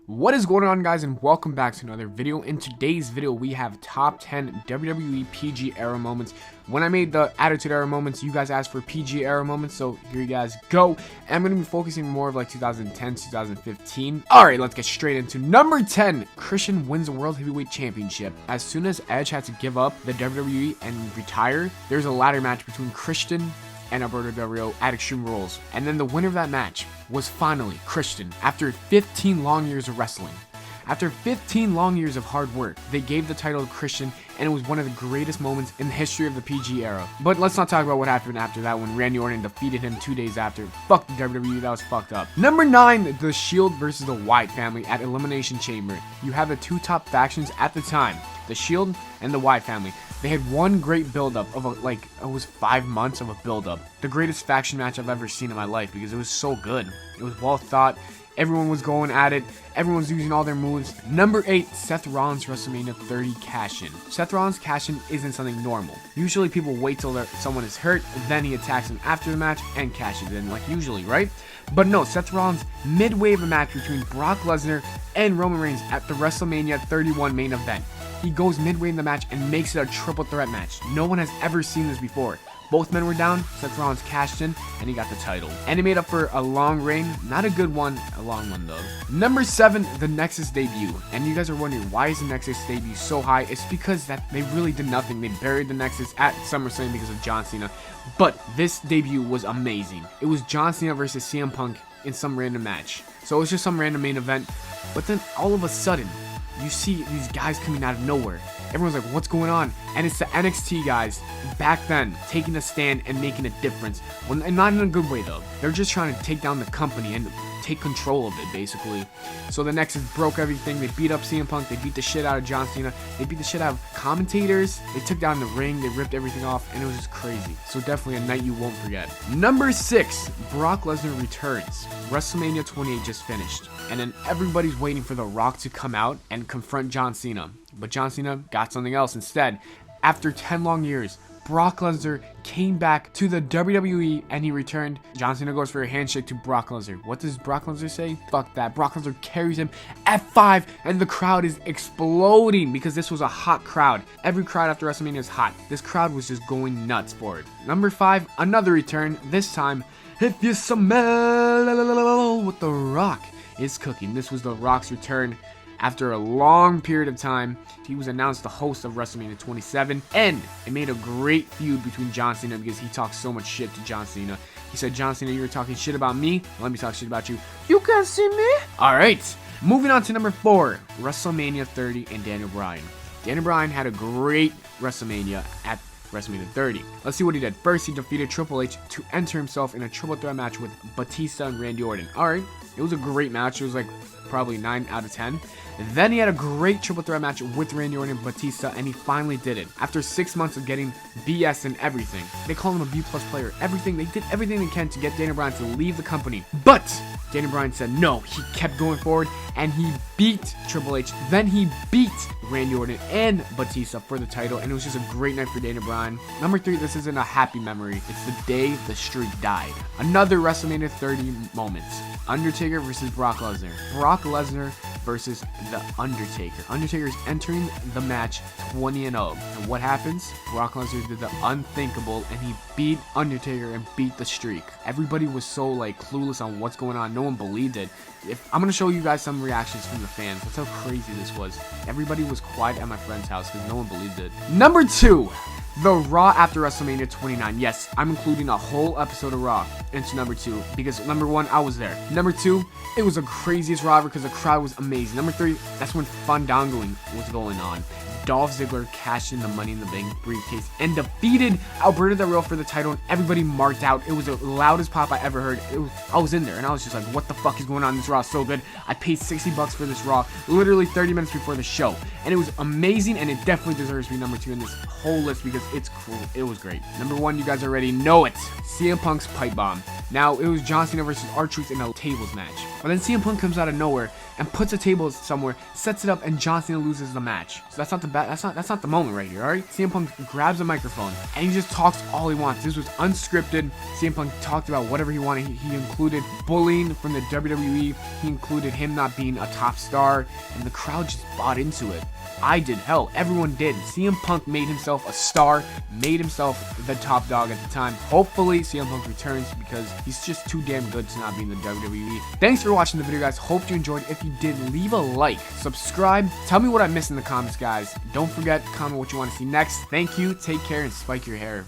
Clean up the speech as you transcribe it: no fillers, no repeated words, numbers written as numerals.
What is going on, guys, and welcome back to another video. In today's video we have top 10 WWE PG era moments. When I made the Attitude Era moments, you guys asked for PG era moments, so here you guys go. And I'm going to be focusing more of like 2010, 2015. Alright, let's get straight into number 10. Christian wins the World Heavyweight Championship. As soon as Edge had to give up the WWE and retire, there's a ladder match between Christian and Alberto Del Rio at Extreme Rules. And then the winner of that match was finally Christian. After 15 long years of wrestling, after 15 long years of hard work, they gave the title to Christian, and it was one of the greatest moments in the history of the PG era. But let's not talk about what happened after that when Randy Orton defeated him 2 days after. Fuck the WWE, that was fucked up. Number 9, The Shield versus the Wyatt family at Elimination Chamber. You have the two top factions at the time, The Shield and the Wyatt family. They had one great build-up of it was 5 months of a build-up. The greatest faction match I've ever seen in my life because it was so good. It was well thought. Everyone was going at it. Everyone was using all their moves. Number 8, Seth Rollins WrestleMania XXX cash-in. Seth Rollins cash-in isn't something normal. Usually people wait till someone is hurt, then he attacks them after the match and cashes in, like usually, right? But no, Seth Rollins, midway of a match between Brock Lesnar and Roman Reigns at the WrestleMania 31 main event. He goes midway in the match and makes it a triple threat match. No one has ever seen this before. Both men were down, Seth Rollins cashed in, and he got the title. And he made up for a long reign. Not a good one, a long one though. Number 7, the Nexus Debut. And you guys are wondering, why is the Nexus Debut so high? It's because that they really did nothing. They buried the Nexus at SummerSlam because of John Cena. But this debut was amazing. It was John Cena versus CM Punk in some random match. So it was just some random main event. But then all of a sudden, you see these guys coming out of nowhere. Everyone's like, what's going on? And it's the NXT guys back then taking a stand and making a difference. Well, and not in a good way though. They're just trying to take down the company and take control of it basically. So the Nexus broke everything. They beat up CM Punk. They beat the shit out of John Cena. They beat the shit out of commentators. They took down the ring. They ripped everything off, and it was just crazy. So definitely a night you won't forget. Number 6, Brock Lesnar returns. WrestleMania 28 just finished, and then everybody's waiting for The Rock to come out and confront John Cena. But John Cena got something else instead. After 10 long years, Brock Lesnar came back to the WWE and he returned. John Cena goes for a handshake to Brock Lesnar. What does Brock Lesnar say? Fuck that. Brock Lesnar carries him F5 and the crowd is exploding because this was a hot crowd. Every crowd after WrestleMania is hot. This crowd was just going nuts for it. Number 5, another return. This time, if you smell what The Rock is cooking. This was The Rock's return. After a long period of time, he was announced the host of WrestleMania 27, and it made a great feud between John Cena because he talked so much shit to John Cena. He said, John Cena, you were talking shit about me, let me talk shit about you. You can't see me? Alright, moving on to number 4, WrestleMania 30 and Daniel Bryan. Daniel Bryan had a great WrestleMania at WrestleMania 30. Let's see what he did. First, he defeated Triple H to enter himself in a triple threat match with Batista and Randy Orton. Alright, it was a great match. It was like probably 9 out of 10. Then he had a great triple threat match with Randy Orton and Batista, and he finally did it. After 6 months of getting BS and everything. They call him a B+ player. Everything, they did everything they can to get Daniel Bryan to leave the company. But Daniel Bryan said no. He kept going forward, and he beat Triple H. Then he beat Randy Orton and Batista for the title, and it was just a great night for Daniel Bryan. Number 3, this isn't a happy memory. It's the day the streak died. Another WrestleMania 30 moment. Undertaker versus Brock Lesnar. Brock Lesnar versus The Undertaker. Undertaker is entering the match 20-0. And what happens? Brock Lesnar did the unthinkable and he beat Undertaker and beat the streak. Everybody was so clueless on what's going on. No one believed it. I'm going to show you guys some reactions from the fans. That's how crazy this was. Everybody was quiet at my friend's house because no one believed it. Number 2. The Raw after WrestleMania 29. Yes, I'm including a whole episode of Raw into number 2 because number 1, I was there. Number 2, it was the craziest Raw ever because the crowd was amazing. Number 3, that's when Fandangoing was going on. Dolph Ziggler cashed in the Money in the Bank briefcase and defeated Alberto Del Rio for the title, and everybody marked out. It was the loudest pop I ever heard. I was in there, and I was just like, what the fuck is going on? This Raw is so good. I paid $60 for this Raw, literally 30 minutes before the show, and it was amazing, and it definitely deserves to be number 2 in this whole list because it's cool. It was great. Number 1, you guys already know it. CM Punk's pipe bomb. Now, it was John Cena versus R-Truth in a tables match. But then CM Punk comes out of nowhere and puts a table somewhere, sets it up, and John Cena loses the match. So that's not the that's not the moment right here, all right? CM Punk grabs a microphone and he just talks all he wants. This was unscripted. CM Punk talked about whatever he wanted. He included bullying from the WWE. He included him not being a top star, and the crowd just bought into it. I did. Hell, everyone did. CM Punk made himself a star, made himself the top dog at the time. Hopefully, CM Punk returns because he's just too damn good to not be in the WWE. Thanks for watching the video, guys. Hope you enjoyed. If you did, leave a like, subscribe. Tell me what I missed in the comments, guys. Don't forget to comment what you want to see next. Thank you. Take care and spike your hair.